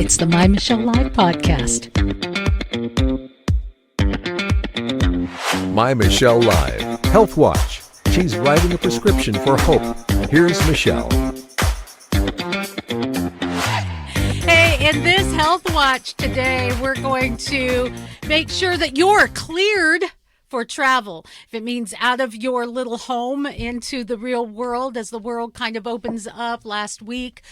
It's the MyMichelleLive podcast. MyMichelleLive Health Watch. She's writing a prescription for hope. Here's Michelle. Hey, in this Health Watch today, we're going to make sure that you're cleared for travel. If it means out of your little home into the real world as the world kind of opens up last week,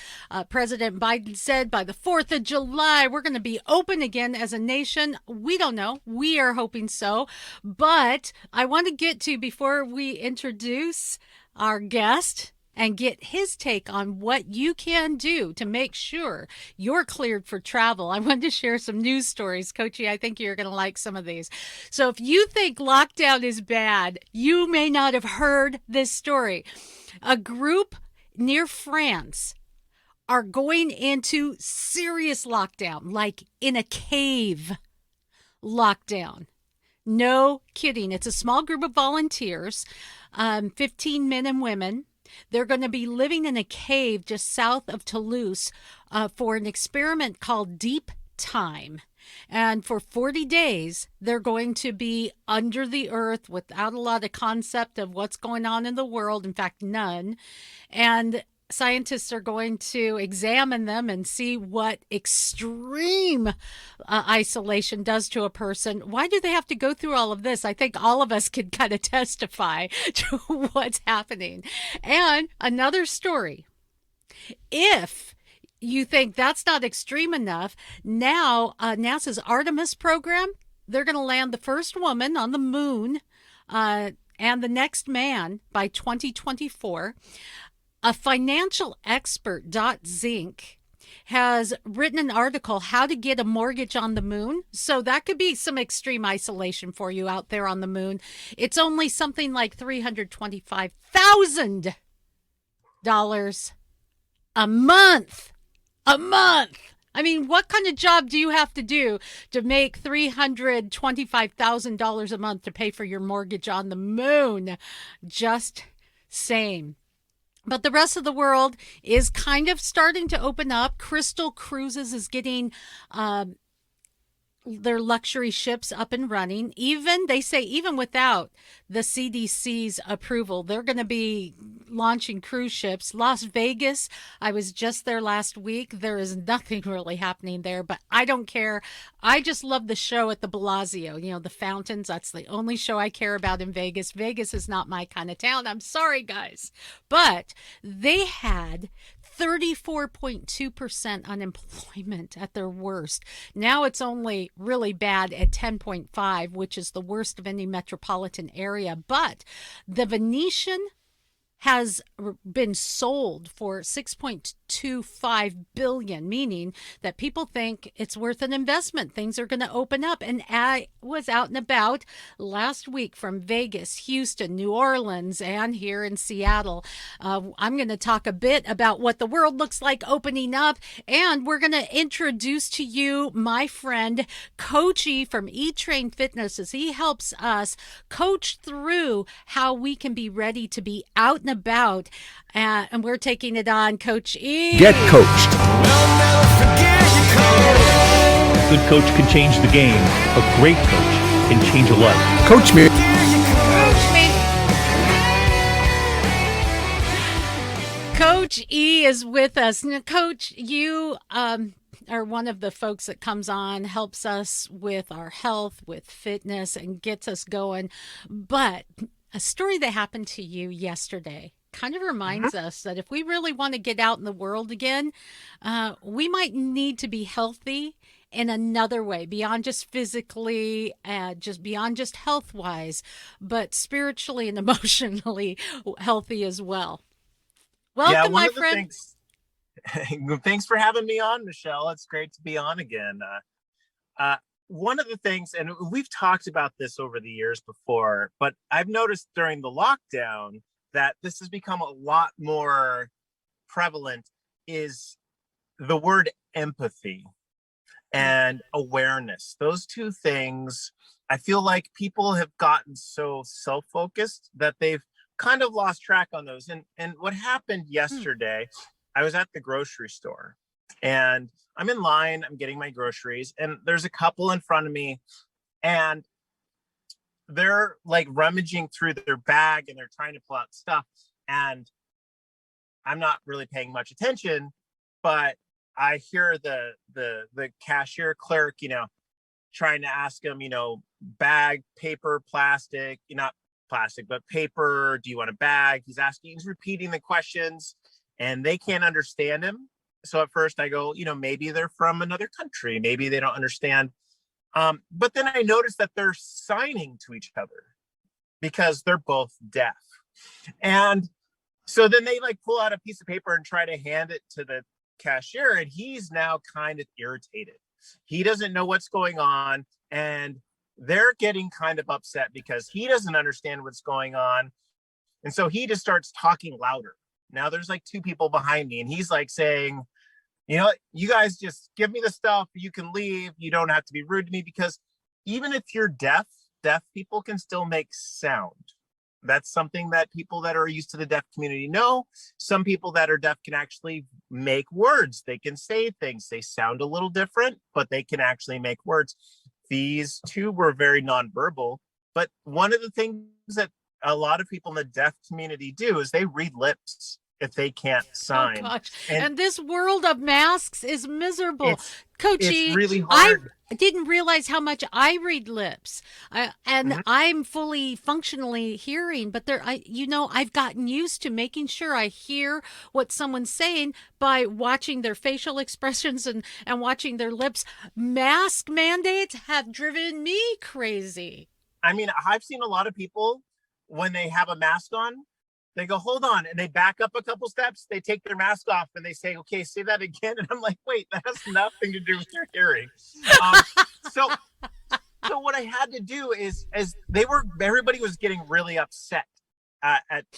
President Biden said by the 4th of July, we're going to be open again as a nation. We don't know. We are hoping so. But I want to get to, before we introduce our guest, and get his take on what you can do to make sure you're cleared for travel. I wanted to share some news stories. Coachy, I think you're going to like some of these. So if you think lockdown is bad, you may not have heard this story. A group near France are going into serious lockdown, like in a cave lockdown. No kidding. It's a small group of volunteers, 15 men and women. They're going to be living in a cave just south of Toulouse for an experiment called Deep Time. And for 40 days, they're going to be under the earth without a lot of concept of what's going on in the world. In fact, none. And scientists are going to examine them and see what extreme isolation does to a person. Why do they have to go through all of this? I think all of us could kind of testify to what's happening. And another story. If you think that's not extreme enough, now NASA's Artemis program, they're going to land the first woman on the moon and the next man by 2024. A financial expert, Zinc, has written an article, How to Get a Mortgage on the Moon. So that could be some extreme isolation for you out there on the moon. It's only something like $325,000 a month. A month. I mean, what kind of job do you have to do to make $325,000 a month to pay for your mortgage on the moon? Just saying. But the rest of the world is kind of starting to open up. Crystal Cruises is getting their luxury ships up and running. They say even without the CDC's approval, they're going to be launching cruise ships. Las Vegas, I was just there last week. There is nothing really happening there, but I don't care. I just love the show at the Bellagio. You know, the fountains. That's the only show I care about in Vegas. Vegas is not my kind of town. I'm sorry, guys. But they had 34.2% unemployment at their worst. Now it's only really bad at 10.5, which is the worst of any metropolitan area. But the Venetian has been sold for $6.25 billion, meaning that people think it's worth an investment. Things are going to open up. And I was out and about last week from Vegas, Houston, New Orleans, and here in Seattle. I'm going to talk a bit about what the world looks like opening up. And we're going to introduce to you my friend, Coachy from E-Train Fitness, as he helps us coach through how we can be ready to be out and about, and we're taking it on. Coach E. Get coached. A good coach can change the game. A great coach can change a life. Coach me. Coach E is with us. Now, Coach, you are one of the folks that comes on, helps us with our health, with fitness, and gets us going. But a story that happened to you yesterday kind of reminds us that if we really want to get out in the world again, we might need to be healthy in another way, beyond just physically, beyond just health-wise, but spiritually and emotionally healthy as well. Welcome, my friend. Thanks for having me on, Michelle. It's great to be on again. One of the things, and we've talked about this over the years before, but I've noticed during the lockdown that this has become a lot more prevalent, is the word empathy and awareness. Those two things, I feel like people have gotten so self-focused that they've kind of lost track on those. And what happened yesterday, I was at the grocery store And I'm in line, I'm getting my groceries, and there's a couple in front of me, and they're like rummaging through their bag and they're trying to pull out stuff. And I'm not really paying much attention, but I hear the cashier clerk, trying to ask him, bag, paper, plastic, not plastic, but paper. Do you want a bag? He's repeating the questions, and they can't understand him. So at first I go, maybe they're from another country. Maybe they don't understand. But then I noticed that they're signing to each other because they're both deaf. And so then they like pull out a piece of paper and try to hand it to the cashier. And he's now kind of irritated. He doesn't know what's going on. And they're getting kind of upset because he doesn't understand what's going on. And so he just starts talking louder. Now there's like two people behind me, and he's like saying, you guys just give me the stuff. You can leave. You don't have to be rude to me, because even if you're deaf people can still make sound. That's something that people that are used to the deaf community know. Some people that are deaf can actually make words. They can say things. They sound a little different, but they can actually make words. These two were very nonverbal. But one of the things that a lot of people in the deaf community do is they read lips if they can't sign. Oh gosh. And this world of masks is miserable. Coachy, it's really hard. I didn't realize how much I read lips. I'm fully functionally hearing, but I've gotten used to making sure I hear what someone's saying by watching their facial expressions and watching their lips. Mask mandates have driven me crazy. I mean, I've seen a lot of people, when they have a mask on, they go, hold on, and they back up a couple steps, they take their mask off, and they say, okay, say that again. And I'm like, wait, that has nothing to do with your hearing. So what I had to do is everybody was getting really upset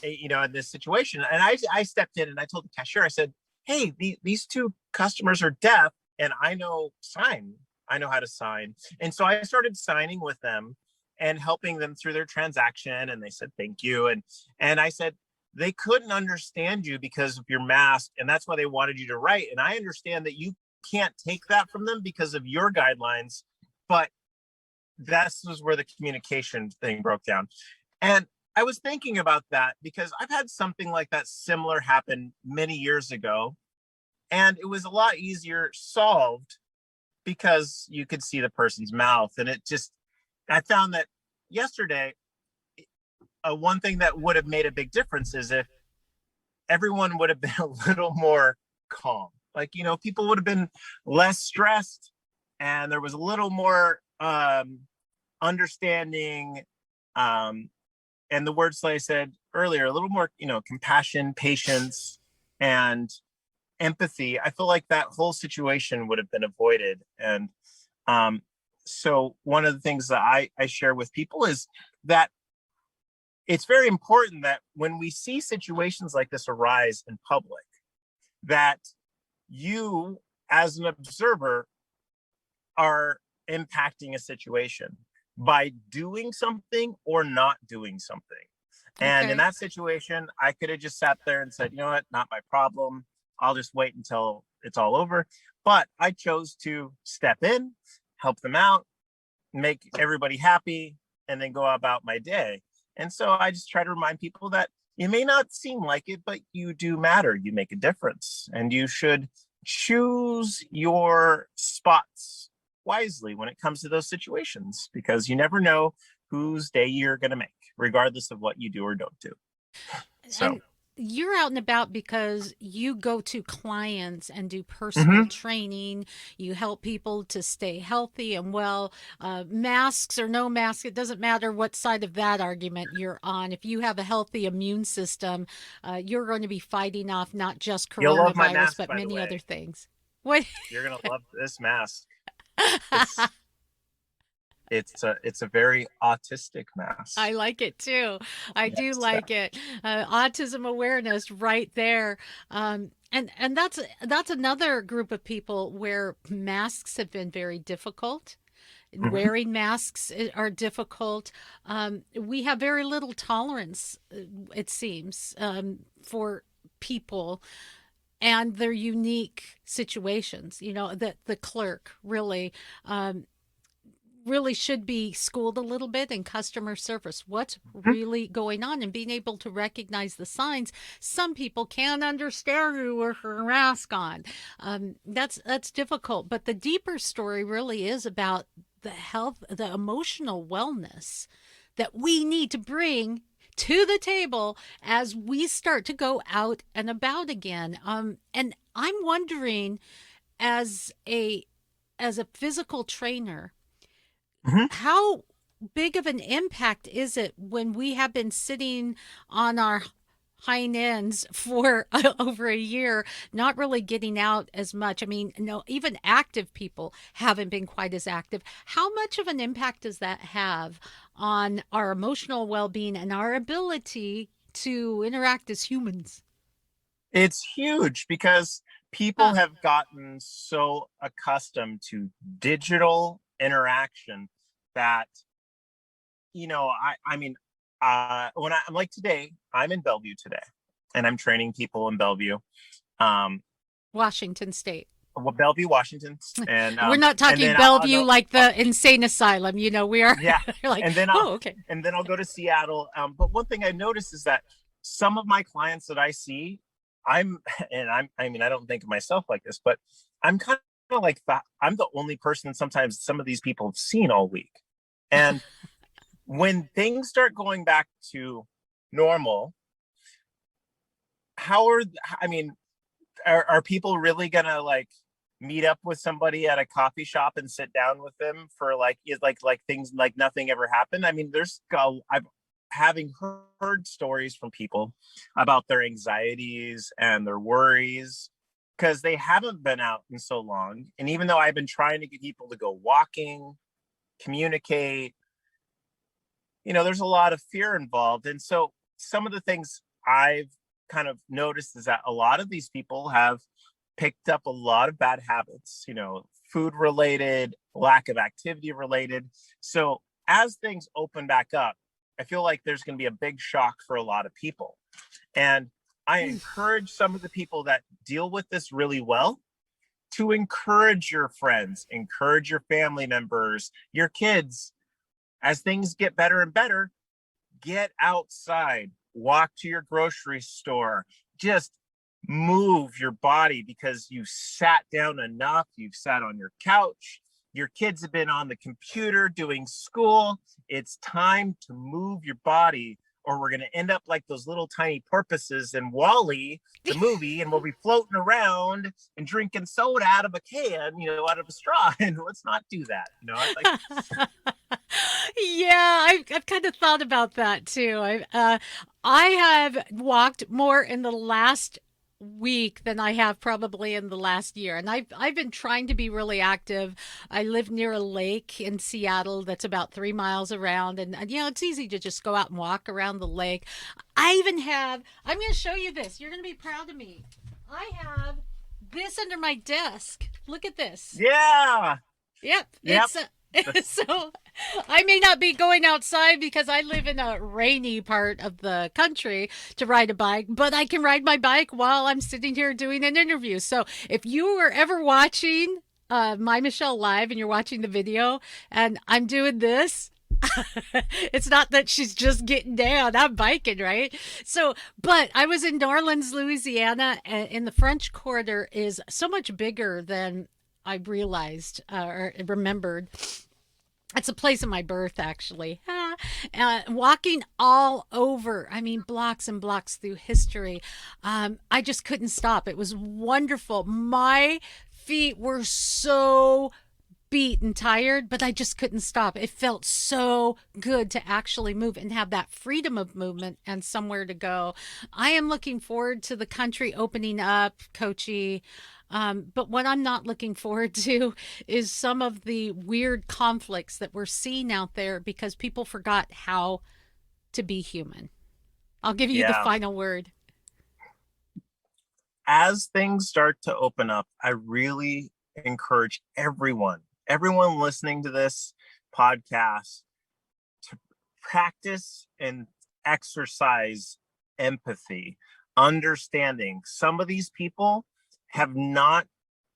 in this situation. And I stepped in and I told the cashier, I said, hey, these two customers are deaf, and I know how to sign. And so I started signing with them and helping them through their transaction. And they said, thank you. And I said, they couldn't understand you because of your mask, and that's why they wanted you to write. And I understand that you can't take that from them because of your guidelines, but this was where the communication thing broke down. And I was thinking about that because I've had something like that similar happen many years ago, and it was a lot easier solved because you could see the person's mouth. And I found that yesterday, one thing that would have made a big difference is if everyone would have been a little more calm. Like, people would have been less stressed, and there was a little more understanding. And the words that I said earlier, a little more, compassion, patience, and empathy. I feel like that whole situation would have been avoided. And so one of the things that I share with people is that it's very important that when we see situations like this arise in public, that you as an observer are impacting a situation by doing something or not doing something. And in that situation, I could have just sat there and said, you know what, not my problem. I'll just wait until it's all over. But I chose to step in, help them out, make everybody happy, and then go about my day. And so I just try to remind people that you may not seem like it, but you do matter. You make a difference, and you should choose your spots wisely when it comes to those situations, because you never know whose day you're going to make, regardless of what you do or don't do. So. And you're out and about because you go to clients and do personal training. You help people to stay healthy and well. Masks or no mask, it doesn't matter what side of that argument you're on. If you have a healthy immune system, you're going to be fighting off not just coronavirus, mask, but many other things. What? You're going to love this mask. It's a very autistic mask. I like it too. I do like it. Autism awareness right there. And that's another group of people where masks have been very difficult. Wearing masks are difficult. We have very little tolerance, it seems, for people. and their unique situations. You know, that the clerk really should be schooled a little bit in customer service. What's really going on, and being able to recognize the signs. Some people can't understand you with a mask on. That's difficult. But the deeper story really is about the health, the emotional wellness that we need to bring to the table as we start to go out and about again. And I'm wondering, as a physical trainer, Mhm. how big of an impact is it when we have been sitting on our hind ends for over a year, not really getting out as much? I mean, no, even active people haven't been quite as active. How much of an impact does that have on our emotional well-being and our ability to interact as humans? It's huge because people Huh. have gotten so accustomed to digital interaction that, I mean, when I'm like today, I'm in Bellevue today, and I'm training people in Bellevue, um, Washington State. Bellevue, Washington, We're not and talking then Bellevue like the insane asylum. You know, we are yeah, like, and then oh, okay. I'll go to Seattle. But one thing I noticed is that some of my clients that I see, I'm and I mean, I don't think of myself like this, but I'm kind of like that. I'm the only person sometimes some of these people have seen all week. And when things start going back to normal, how are I mean, are people really gonna like meet up with somebody at a coffee shop and sit down with them for like things like nothing ever happened? I mean, I've having heard stories from people about their anxieties and their worries because they haven't been out in so long. And even though I've been trying to get people to go walking, communicate, there's a lot of fear involved. And so some of the things I've kind of noticed is that a lot of these people have picked up a lot of bad habits, food related, lack of activity related. So as things open back up, I feel like there's going to be a big shock for a lot of people. And I encourage some of the people that deal with this really well to encourage your friends, encourage your family members, your kids. As things get better and better, get outside, walk to your grocery store, just move your body because you sat down enough, you've sat on your couch, your kids have been on the computer doing school. It's time to move your body, or we're going to end up like those little tiny porpoises in Wall-E, the movie, and we'll be floating around and drinking soda out of a can, out of a straw. And let's not do that. Yeah, I've kind of thought about that too. I have walked more in the last week than I have probably in the last year, and I've been trying to be really active. I live near a lake in Seattle that's about 3 miles around, and it's easy to just go out and walk around the lake. I even have. I'm going to show you this. You're going to be proud of me. I have this under my desk. Look at this. Yeah. Yep. Yep. So I may not be going outside because I live in a rainy part of the country to ride a bike, but I can ride my bike while I'm sitting here doing an interview. So if you were ever watching My Michelle Live and you're watching the video and I'm doing this, it's not that she's just getting down. I'm biking, right? So, but I was in New Orleans, Louisiana, and in the French Quarter is so much bigger than I realized or remembered. It's a place of my birth, actually. Walking all over, I mean, blocks and blocks through history. I just couldn't stop. It was wonderful. My feet were so beat and tired, but I just couldn't stop. It felt so good to actually move and have that freedom of movement and somewhere to go. I am looking forward to the country opening up, Coachy. But what I'm not looking forward to is some of the weird conflicts that we're seeing out there because people forgot how to be human. I'll give you the Yeah. final word. As things start to open up, I really encourage everyone listening to this podcast to practice and exercise empathy, understanding some of these people have not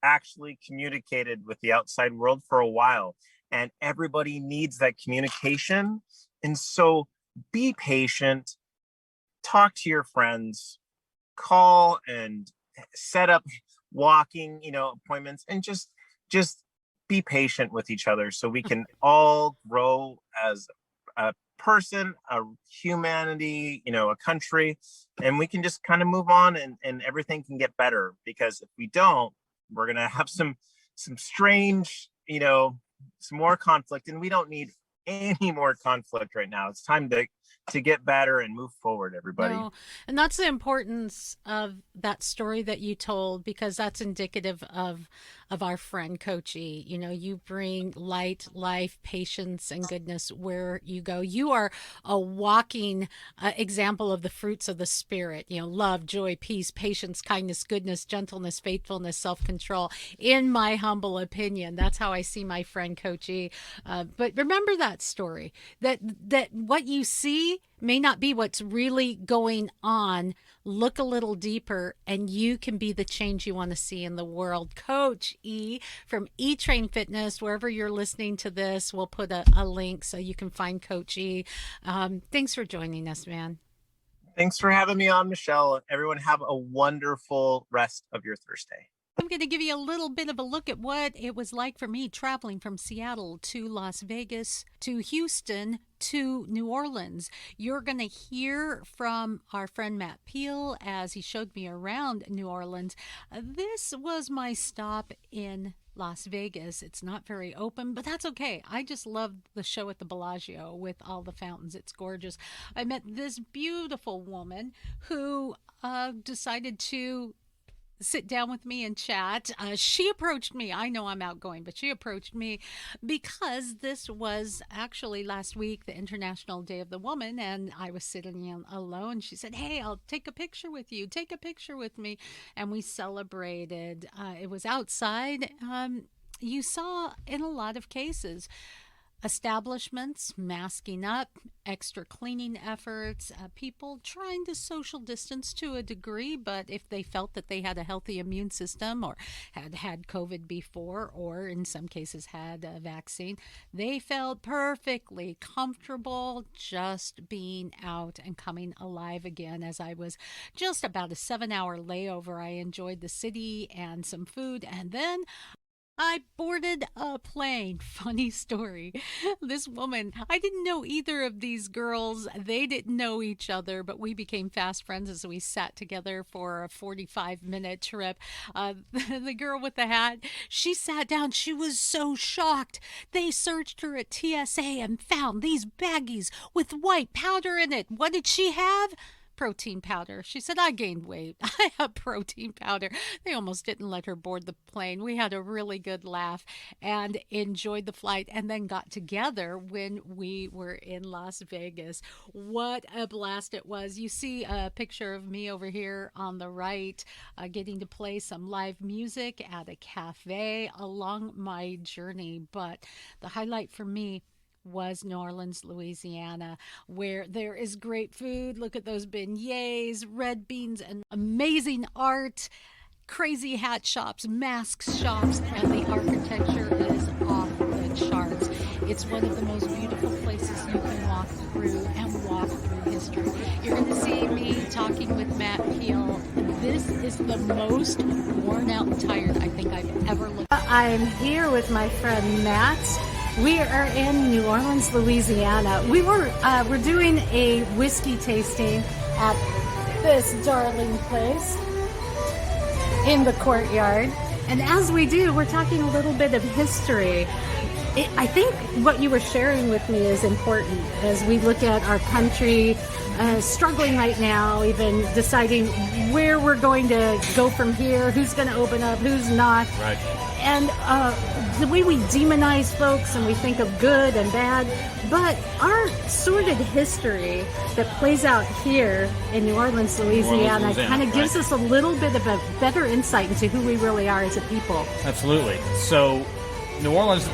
actually communicated with the outside world for a while, and everybody needs that communication. And so be patient, talk to your friends, call and set up walking, appointments, and just be patient with each other so we can all grow as a person, a humanity, a country, and we can just kind of move on, and everything can get better. Because if we don't, we're going to have some strange, some more conflict, and we don't need any more conflict right now. It's time to get better and move forward, everybody. No. And that's the importance of that story that you told, because that's indicative of our friend Coach E. You bring light, life, patience, and goodness where you go. You are a walking example of the fruits of the Spirit, love, joy, peace, patience, kindness, goodness, gentleness, faithfulness, self-control. In my humble opinion, that's how I see my friend Coach E. But remember that story, that what you see may not be what's really going on. Look a little deeper and you can be the change you want to see in the world. Coach E from E-Train Fitness, wherever you're listening to this, we'll put a link so you can find Coach E. Thanks for joining us, man. Thanks for having me on, Michelle. Everyone have a wonderful rest of your Thursday. I'm going to give you a little bit of a look at what it was like for me traveling from Seattle to Las Vegas to Houston to New Orleans. You're going to hear from our friend Matt Peel as he showed me around New Orleans. This was my stop in Las Vegas. It's not very open, but that's okay. I just love the show at the Bellagio with all the fountains. It's gorgeous. I met this beautiful woman who decided to sit down with me and chat. She approached me. I know I'm outgoing, but she approached me because this was actually last week, the International Day of the Woman, and I was sitting alone. She said, "Hey, I'll take a picture with you. Take a picture with me." And we celebrated. It was outside. You saw in a lot of cases establishments masking up, extra cleaning efforts, people trying to social distance to a degree, but if they felt that they had a healthy immune system or had COVID before, or in some cases had a vaccine, they felt perfectly comfortable just being out and coming alive again. As I was just about a 7-hour layover, I enjoyed the city and some food, and then I boarded a plane. Funny story. This woman, I didn't know either of these girls. They didn't know each other, but we became fast friends as we sat together for a 45-minute trip. The girl with the hat, she sat down. She was so shocked. They searched her at TSA and found these baggies with white powder in it. What did she have? Protein powder. She said, "I gained weight. I have protein powder." They almost didn't let her board the plane. We had a really good laugh and enjoyed the flight, and then got together when we were in Las Vegas. What a blast it was. You see a picture of me over here on the right, getting to play some live music at a cafe along my journey. But the highlight for me was New Orleans, Louisiana, where there is great food. Look at those beignets, red beans, and amazing art, crazy hat shops, mask shops, and the architecture is off the charts. It's one of the most beautiful places you can walk through history. You're going to see me talking with Matt Peel. This is the most worn out and tired I think I've ever looked. I'm here with my friend Matt. We are in New Orleans, Louisiana. We're doing a whiskey tasting at this darling place in the courtyard. And as we do, we're talking a little bit of history. I think what you were sharing with me is important as we look at our country struggling right now, even deciding where we're going to go from here, who's going to open up, who's not. Right. And the way we demonize folks and we think of good and bad, but our sordid history that plays out here in New Orleans, Louisiana, kind of gives us a little bit of a better insight into who we really are as a people. Absolutely. So New Orleans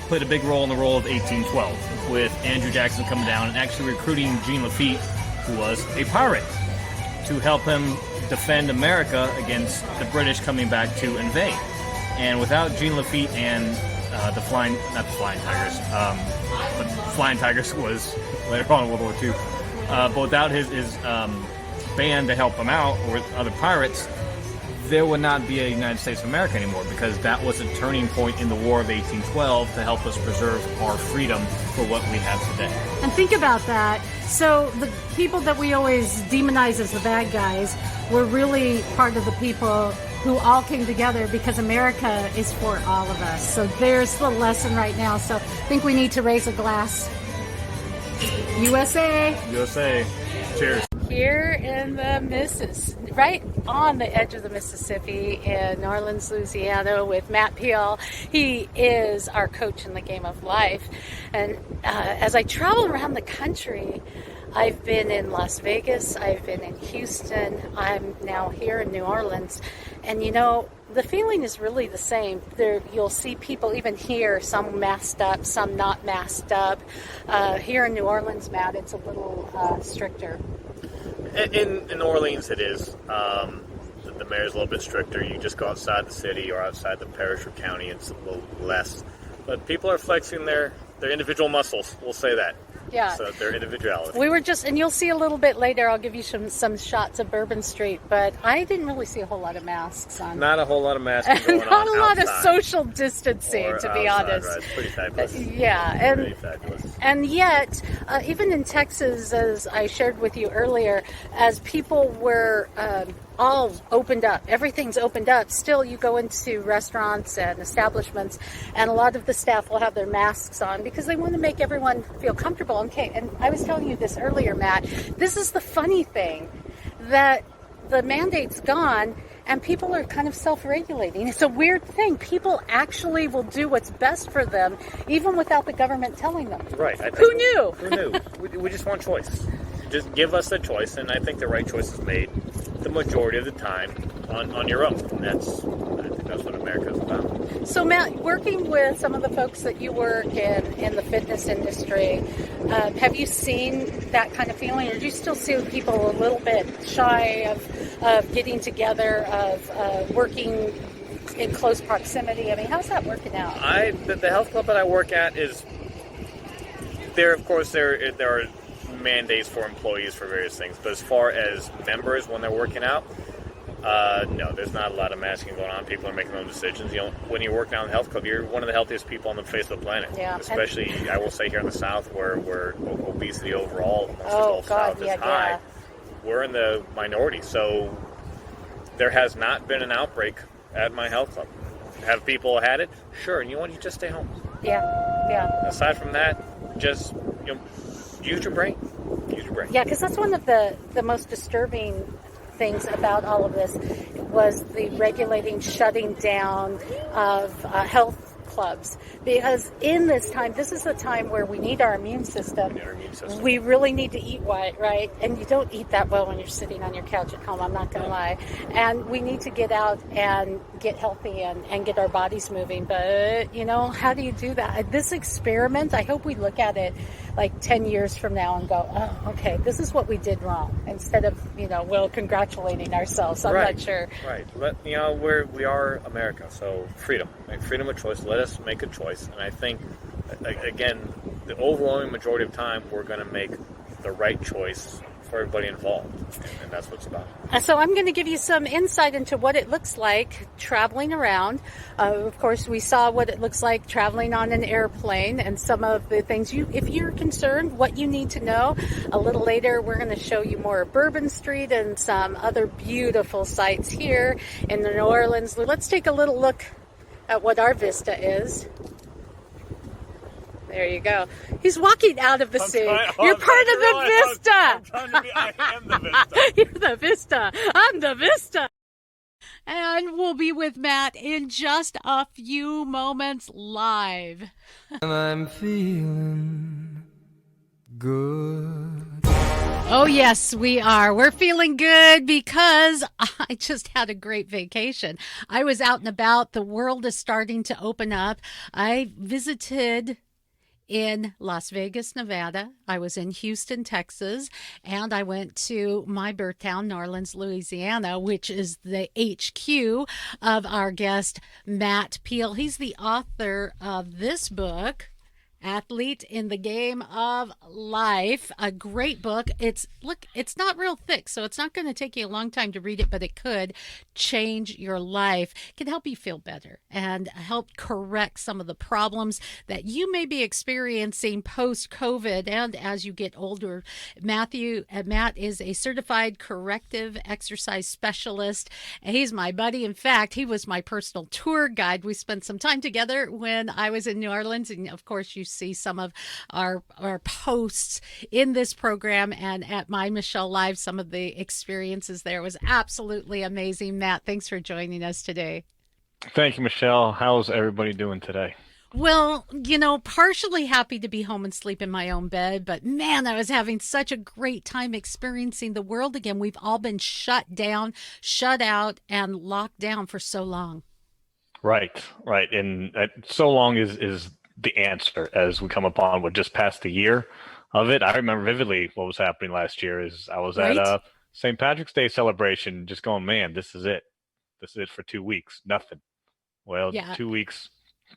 played a big role in the role of 1812 with Andrew Jackson coming down and actually recruiting Jean Lafitte, who was a pirate, to help him defend America against the British coming back to invade. And without Jean Lafitte and the Flying Tigers was later on in World War II, but without his band to help him out, or other pirates, there would not be a United States of America anymore, because that was a turning point in the War of 1812 to help us preserve our freedom for what we have today. And think about that. So the people that we always demonize as the bad guys were really part of the people who all came together because America is for all of us. So there's the lesson right now. So I think we need to raise a glass. USA. USA. Cheers. Here in the right on the edge of the Mississippi in New Orleans, Louisiana, with Matt Peel. He is our coach in the game of life. And as I travel around the country, I've been in Las Vegas, I've been in Houston, I'm now here in New Orleans. And you know, the feeling is really the same. There, you'll see people even here, some masked up, some not masked up. Here in New Orleans, Matt, it's a little stricter. In New Orleans, it is. The mayor's a little bit stricter. You just go outside the city or outside the parish or county, it's a little less. But people are flexing their individual muscles. We'll say that. Yeah. So their individuality. We were just, and you'll see a little bit later, I'll give you some shots of Bourbon Street, but I didn't really see a whole lot of masks on. Not a whole lot of masks going on. Not a lot outside. of social distancing, to be honest. Right. It's pretty fabulous. Yeah, Pretty fabulous. and yet, even in Texas, as I shared with you earlier, as people were all opened up, everything's opened up, still you go into restaurants and establishments, and a lot of the staff will have their masks on because they want to make everyone feel comfortable. Okay, and I was telling you this earlier, Matt, this is the funny thing, that the mandate's gone and people are kind of self-regulating. It's a weird thing. People actually will do what's best for them even without the government telling them. Right. Who knew? Who knew? We just want choice. Just give us the choice, and I think the right choice is made the majority of the time on your own. I think that's what America is about. So, Matt, working with some of the folks that you work in the fitness industry, have you seen that kind of feeling, or do you still see people a little bit shy of getting together, of working in close proximity? I mean, how's that working out? The health club that I work at is there. Of course, there are mandates for employees for various things, but as far as members when they're working out, no, there's not a lot of masking going on. People are making their own decisions. You know, when you work down in the health club, you're one of the healthiest people on the face of the planet. Yeah. Especially, I will say, here in the South, where obesity overall amongst the Gulf South is high. Yeah. We're in the minority, so there has not been an outbreak at my health club. Have people had it? Sure. And you want to just stay home. Yeah. Aside from that, just use your brain. Use your brain. Yeah, because that's one of the most disturbing things about all of this was the regulating, shutting down of health clubs. Because in this time, this is the time where we need our immune system. We really need to eat right? And you don't eat that well when you're sitting on your couch at home, I'm not going to lie. And we need to get out and get healthy and get our bodies moving. But, how do you do that? This experiment, I hope we look at it like 10 years from now and go, oh, okay, this is what we did wrong, instead of, congratulating ourselves. I'm not sure. Right. But, we are America, so freedom. Freedom of choice. Let us make a choice. And I think, again, the overwhelming majority of time, we're going to make the right choice for everybody involved. And that's what it's about. So I'm going to give you some insight into what it looks like traveling around. Of course, we saw what it looks like traveling on an airplane and some of the things if you're concerned, what you need to know. A little later, we're going to show you more of Bourbon Street and some other beautiful sights here in New Orleans. Let's take a little look at what our vista is. There you go. He's walking out of the sea. You're part of the vista. I am the vista. You're the vista. I'm the vista. And we'll be with Matt in just a few moments live. And I'm feeling good. Oh, yes, we are. We're feeling good because I just had a great vacation. I was out and about. The world is starting to open up. I visited in Las Vegas, Nevada. I was in Houston, Texas, and I went to my birth town, New Orleans, Louisiana, which is the HQ of our guest, Matt Peel. He's the author of this book, Athlete in the Game of Life, a great book. It's not real thick, so it's not going to take you a long time to read it, but it could change your life. It can help you feel better and help correct some of the problems that you may be experiencing post-COVID and as you get older. Matt is a certified corrective exercise specialist. He's my buddy. In fact, he was my personal tour guide. We spent some time together when I was in New Orleans, and of course you see some of our posts in this program and at MyMichelleLive. Some of the experiences there was absolutely amazing. Matt, thanks for joining us today. Thank you, Michelle. How's everybody doing today? Well, partially happy to be home and sleep in my own bed, but man, I was having such a great time experiencing the world again. We've all been shut down, shut out, and locked down for so long. Right. And so long is the answer as we come upon what just passed the year of it. I remember vividly what was happening last year is I was at a St. Patrick's Day celebration just going, man, this is it. This is it for 2 weeks. Nothing. Well, yeah. 2 weeks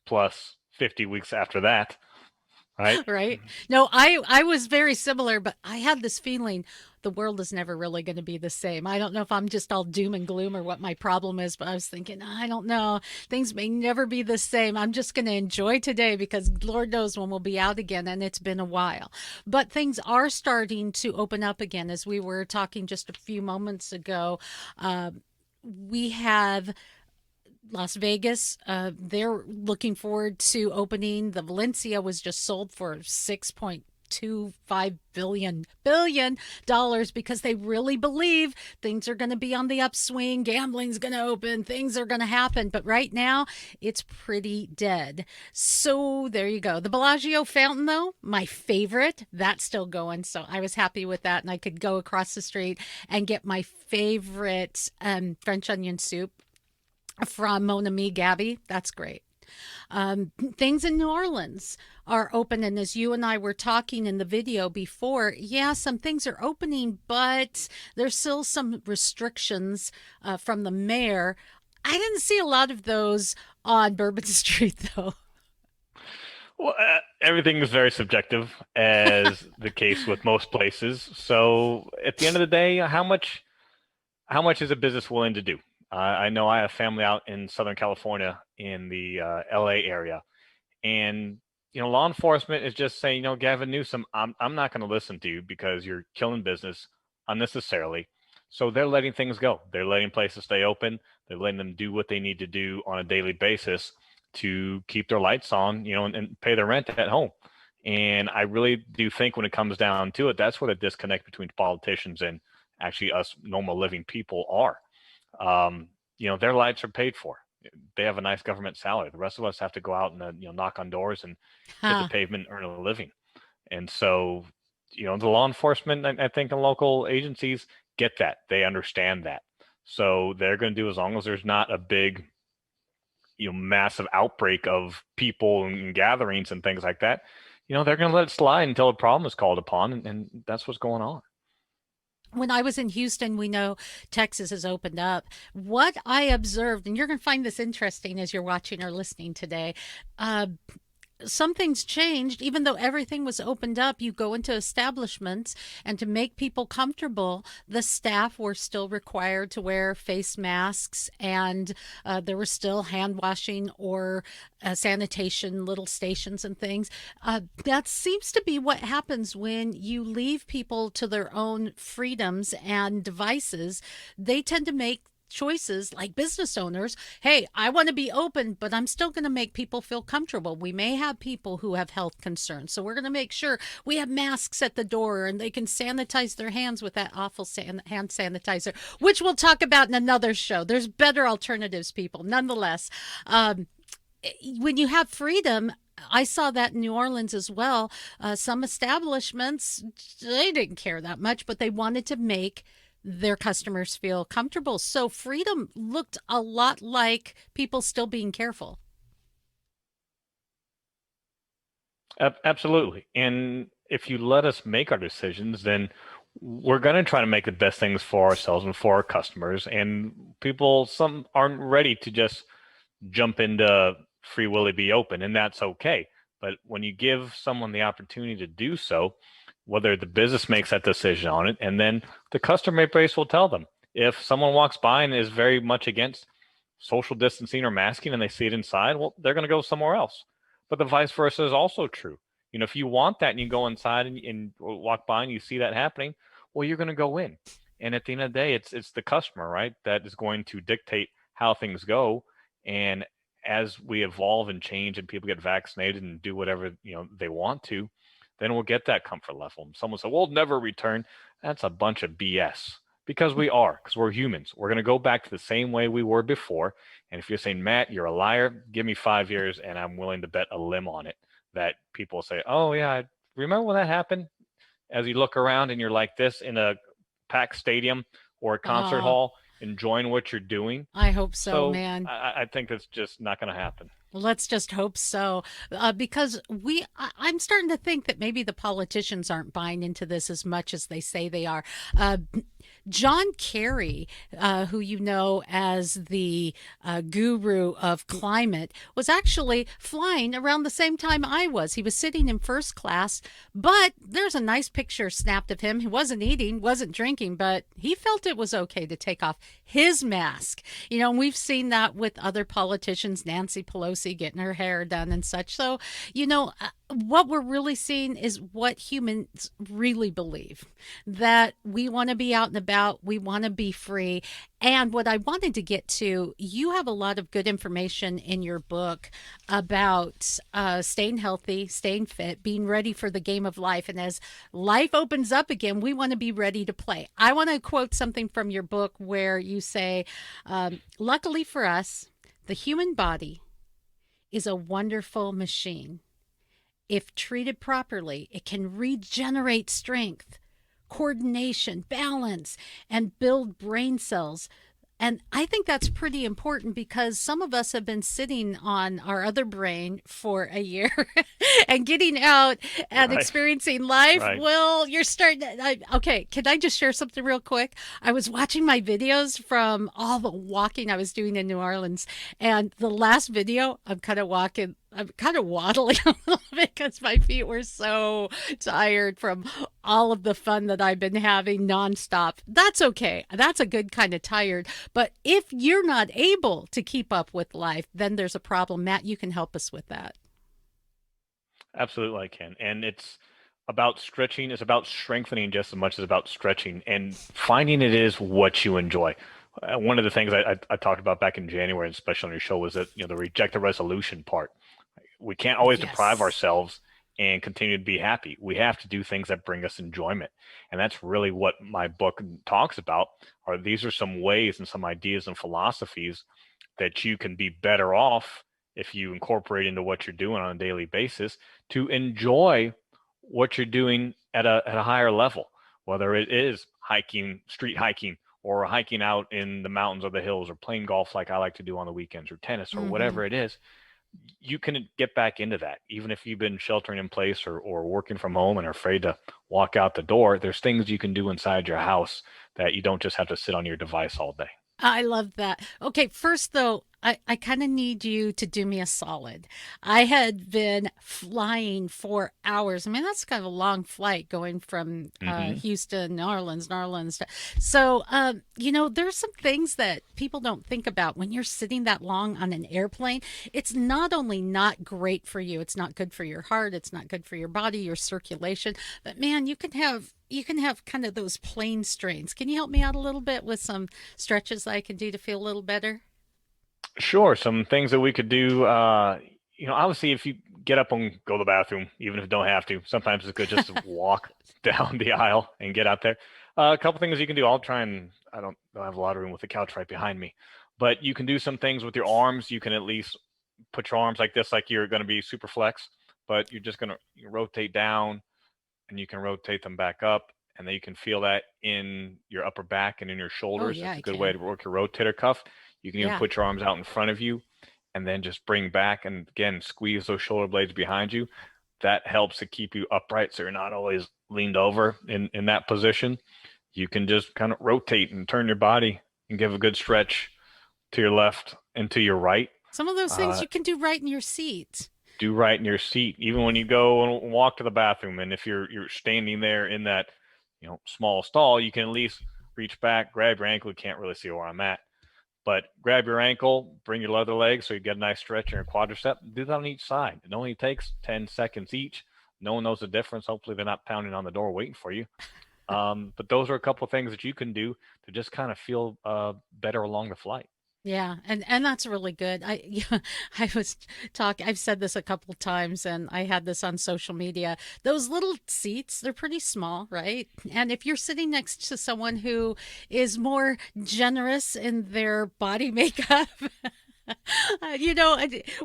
plus 50 weeks after that. Right. Right. No, I was very similar, but I had this feeling the world is never really going to be the same. I don't know if I'm just all doom and gloom or what my problem is, but I was thinking, I don't know. Things may never be the same. I'm just going to enjoy today because Lord knows when we'll be out again, and it's been a while. But things are starting to open up again. As we were talking just a few moments ago, we have Las Vegas, they're looking forward to opening. The Valencia was just sold for $6.25 billion because they really believe things are going to be on the upswing. Gambling's going to open. Things are going to happen. But right now, it's pretty dead. So there you go. The Bellagio fountain, though, my favorite, that's still going. So I was happy with that. And I could go across the street and get my favorite French onion soup from Mon Ami Gabby. That's great. Things in New Orleans are open. And as you and I were talking in the video before, yeah, some things are opening, but there's still some restrictions from the mayor. I didn't see a lot of those on Bourbon Street, though. Well, everything is very subjective, as the case with most places. So at the end of the day, how much is a business willing to do? I know I have family out in Southern California in the LA area, and law enforcement is just saying, Gavin Newsom, I'm not going to listen to you because you're killing business unnecessarily. So they're letting things go. They're letting places stay open. They're letting them do what they need to do on a daily basis to keep their lights on, and pay their rent at home. And I really do think when it comes down to it, that's where the disconnect between politicians and actually us normal living people are. Their lights are paid for. They have a nice government salary. The rest of us have to go out and knock on doors and hit the pavement and earn a living. And so, the law enforcement, I think, and local agencies get that. They understand that. So they're going to do, as long as there's not a big, massive outbreak of people and gatherings and things like that, they're going to let it slide until a problem is called upon, and that's what's going on. When I was in Houston, we know Texas has opened up. What I observed, and you're going to find this interesting as you're watching or listening today, some things changed. Even though everything was opened up, you go into establishments, and to make people comfortable, the staff were still required to wear face masks, and there was still hand washing or sanitation, little stations and things. That seems to be what happens when you leave people to their own freedoms and devices. They tend to make choices like business owners. Hey, I want to be open, but I'm still going to make people feel comfortable. We may have people who have health concerns, so we're going to make sure we have masks at the door and they can sanitize their hands with that awful hand sanitizer, which we'll talk about in another show. There's better alternatives, people. Nonetheless, when you have freedom, I saw that in New Orleans as well. Some establishments, they didn't care that much, but they wanted to make their customers feel comfortable. So freedom looked a lot like people still being careful. Absolutely. And if you let us make our decisions, then we're going to try to make the best things for ourselves and for our customers. And people, some aren't ready to just jump into free willy be open, and that's okay. But when you give someone the opportunity to do so, whether the business makes that decision on it, and then the customer base will tell them. If someone walks by and is very much against social distancing or masking and they see it inside, well, they're going to go somewhere else. But the vice versa is also true. If you want that and you go inside and walk by and you see that happening, well, you're going to go in. And at the end of the day, it's the customer, right, that is going to dictate how things go. And as we evolve and change and people get vaccinated and do whatever they want to, then we'll get that comfort level. And someone said, "We'll never return." That's a bunch of BS because because we're humans. We're going to go back to the same way we were before. And if you're saying, "Matt, you're a liar," give me 5 years and I'm willing to bet a limb on it that people say, "Oh yeah, I remember when that happened?" As you look around and you're like this in a packed stadium or a concert Oh, hall, enjoying what you're doing. I hope so, So man. I think that's just not going to happen. Let's just hope so, because I'm starting to think that maybe the politicians aren't buying into this as much as they say they are. Uh, John Kerry, who you know as the guru of climate, was actually flying around the same time I was. He was sitting in first class, but there's a nice picture snapped of him. He wasn't eating, wasn't drinking, but he felt it was okay to take off his mask. And we've seen that with other politicians, Nancy Pelosi getting her hair done and such. So, what we're really seeing is what humans really believe, that we want to be out and about, we want to be free. And what I wanted to get to, you have a lot of good information in your book about staying healthy, staying fit, being ready for the game of life. And as life opens up again, we want to be ready to play. I want to quote something from your book where you say, luckily for us, the human body is a wonderful machine. If treated properly, it can regenerate strength, coordination, balance, and build brain cells. And I think that's pretty important because some of us have been sitting on our other brain for a year and getting out and Right. experiencing life. Right. Well, you're starting to, okay, can I just share something real quick? I was watching my videos from all the walking I was doing in New Orleans. And the last video, I'm kind of waddling a little bit because my feet were so tired from all of the fun that I've been having nonstop. That's okay. That's a good kind of tired. But if you're not able to keep up with life, then there's a problem. Matt, you can help us with that. Absolutely, I can. And it's about stretching. It's about strengthening just as much as about stretching and finding it is what you enjoy. One of the things I talked about back in January, especially on your show, was that the reject the resolution part. We can't always deprive Yes. ourselves and continue to be happy. We have to do things that bring us enjoyment. And that's really what my book talks about. These are some ways and some ideas and philosophies that you can be better off if you incorporate into what you're doing on a daily basis to enjoy what you're doing at a higher level, whether it is hiking, street hiking, or hiking out in the mountains or the hills, or playing golf like I like to do on the weekends, or tennis, or Mm-hmm. whatever it is. You can get back into that. Even if you've been sheltering in place or working from home and are afraid to walk out the door, there's things you can do inside your house that you don't just have to sit on your device all day. I love that. Okay, first though, I kind of need you to do me a solid. I had been flying for hours. I mean, that's kind of a long flight going from Hmm. Houston, New Orleans. So, there's some things that people don't think about when you're sitting that long on an airplane. It's not only not great for you, it's not good for your heart, it's not good for your body, your circulation, but man, you can have kind of those plane strains. Can you help me out a little bit with some stretches I can do to feel a little better? Sure. Some things that we could do. Obviously, if you get up and go to the bathroom, even if you don't have to, sometimes it's good just to walk down the aisle and get out there. A couple things you can do. I'll try and I don't have a lot of room with the couch right behind me, but you can do some things with your arms. You can at least put your arms like this, like you're going to be super flex, but you're just going to rotate down and you can rotate them back up. And then you can feel that in your upper back and in your Oh, shoulders. yeah, It's I a good way can. to work your rotator cuff. You can even Yeah. put your arms out in front of you and then just bring back and again squeeze those shoulder blades behind you. that helps to keep you upright so you're not always leaned over in that position. You can just kind of rotate and turn your body and give a good stretch to your left and to your right. Some of those things Uh, you can do right in your seat. do right in your seat, even when you go and walk to the bathroom. And if you're standing there in that, small stall, you can at least reach back, grab your ankle. You can't really see where I'm at, but grab your ankle, bring your leather leg so you get a nice stretch in your quadricep. Do that on each side. It only takes 10 seconds each. No one knows the difference. Hopefully they're not pounding on the door waiting for you. But those are a couple of things that you can do to just kind of feel better along the flight. Yeah, and that's really good. I was talking. I've said this a couple times, and I had this on social media. Those little seats, they're pretty small, right? And if you're sitting next to someone who is more generous in their body makeup,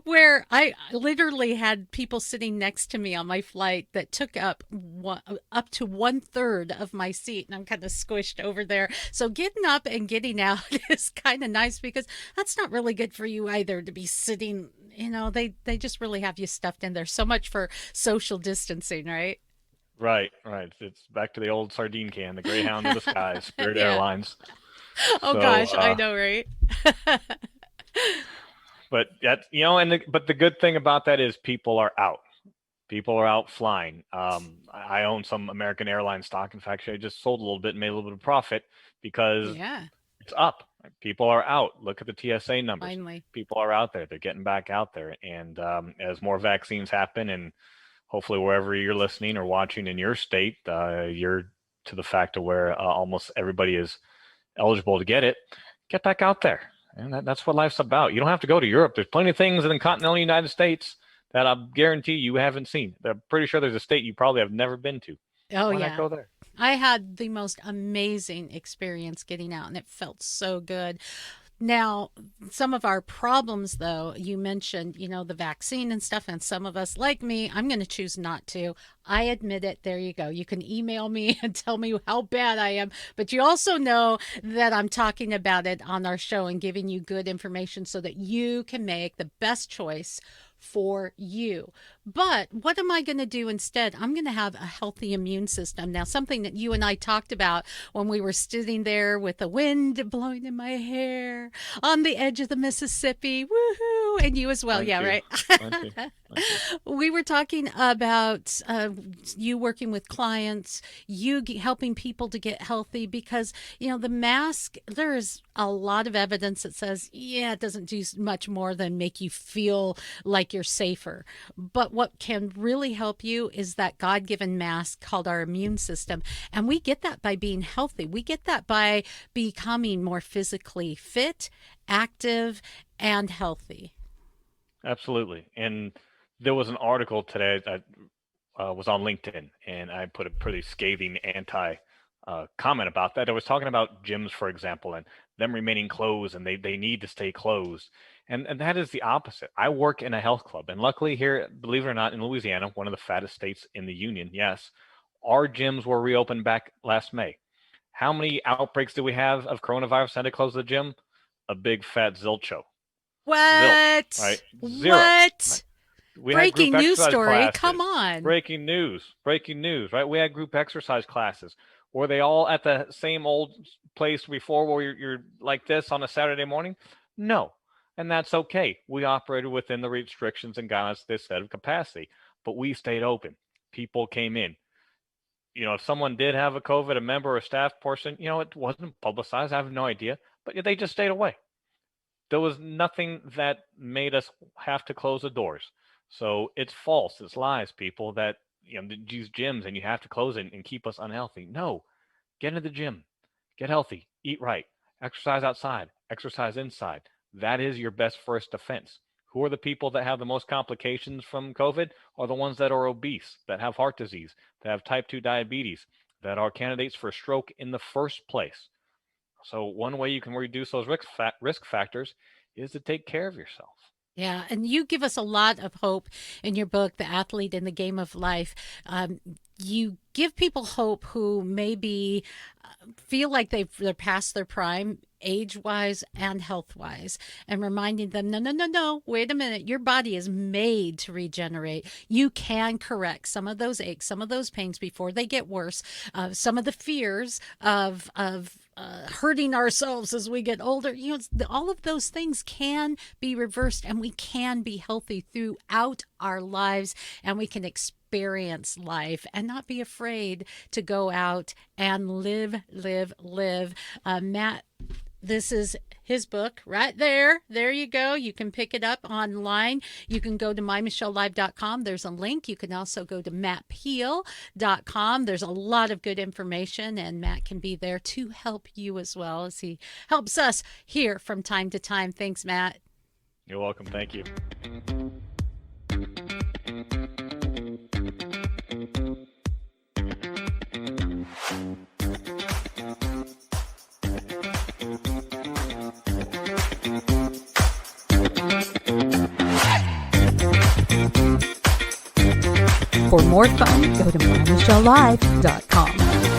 where I literally had people sitting next to me on my flight that took up to 1/3 of my seat, and I'm kind of squished over there. So getting up and getting out is kind of nice because that's not really good for you either to be sitting. They just really have you stuffed in there. So much for social distancing, right? Right, right. It's back to the old sardine can, the Greyhound of the skies, Spirit Yeah. Airlines. Oh So, gosh, I know, right? but but the good thing about that is people are out. People are out flying. I own some American Airlines stock. In fact, I just sold a little bit and made a little bit of profit because Yeah, it's up. People are out. Look at the TSA numbers. finally. People are out there. They're getting back out there. And as more vaccines happen, and hopefully wherever you're listening or watching in your state, you're to the fact of where almost everybody is eligible to get back out there. And that's what life's about. You don't have to go to Europe. There's plenty of things in the continental United States that I guarantee you haven't seen. I'm pretty sure there's a state you probably have never been to. Oh Why not yeah. go there? I had the most amazing experience getting out, and it felt so good. Now, some of our problems, though, you mentioned, the vaccine and stuff, and some of us, like me, I'm going to choose not to. I admit it. There you go. You can email me and tell me how bad I am, but you also know that I'm talking about it on our show and giving you good information so that you can make the best choice for you. But what am I going to do instead? I'm going to have a healthy immune system. Now, something that you and I talked about when we were sitting there with the wind blowing in my hair on the edge of the Mississippi. Woohoo! And you as well. Thank Yeah, you. right. Thank you. Thank you. We were talking about you working with clients, you helping people to get healthy because, the mask, there is a lot of evidence that says, yeah, it doesn't do much more than make you feel like you're safer. But what can really help you is that God-given mask called our immune system. And we get that by being healthy. We get that by becoming more physically fit, active, and healthy. Absolutely. And there was an article today that was on LinkedIn, and I put a pretty scathing anti comment about that. I was talking about gyms, for example, and them remaining closed, and they need to stay closed. And that is the opposite. I work in a health club, and luckily here, believe it or not, in Louisiana, one of the fattest states in the union, yes, our gyms were reopened back last May. How many outbreaks do we have of coronavirus had to close the gym? A big fat zilch show. What? Zilch, right? Zero. What? We had Breaking group news exercise story. classes. Come on. Breaking news, right? We had group exercise classes. Were they all at the same old place before where you're like this on a Saturday morning? No. And that's okay. We operated within the restrictions and guidelines they set of capacity, but we stayed open. People came in. If someone did have a COVID, a member or a staff person, it wasn't publicized. I have no idea, but they just stayed away. There was nothing that made us have to close the doors. So it's false. It's lies, people, that use gyms and you have to close it and keep us unhealthy. No, get into the gym, get healthy, eat right, exercise outside, exercise inside. That is your best first defense. Who are the people that have the most complications from COVID? Are the ones that are obese, that have heart disease, that have type 2 diabetes, that are candidates for stroke in the first place. So one way you can reduce those risk factors is to take care of yourself. Yeah, and you give us a lot of hope in your book, The Athlete in the Game of Life. You give people hope who maybe feel like they're past their prime age-wise and health-wise, and reminding them, no, wait a minute, your body is made to regenerate. You can correct some of those aches, some of those pains before they get worse, some of the fears of hurting ourselves as we get older. All of those things can be reversed, and we can be healthy throughout our lives, and we can experience life and not be afraid to go out and live. Matt, this is his book right there. There you go. You can pick it up online. You can go to MyMichelleLive.com. There's a link. You can also go to MattPeel.com. There's a lot of good information, and Matt can be there to help you as well as he helps us here from time to time. Thanks, Matt. You're welcome. Thank you. For more fun, go to MyMichelleLive.com.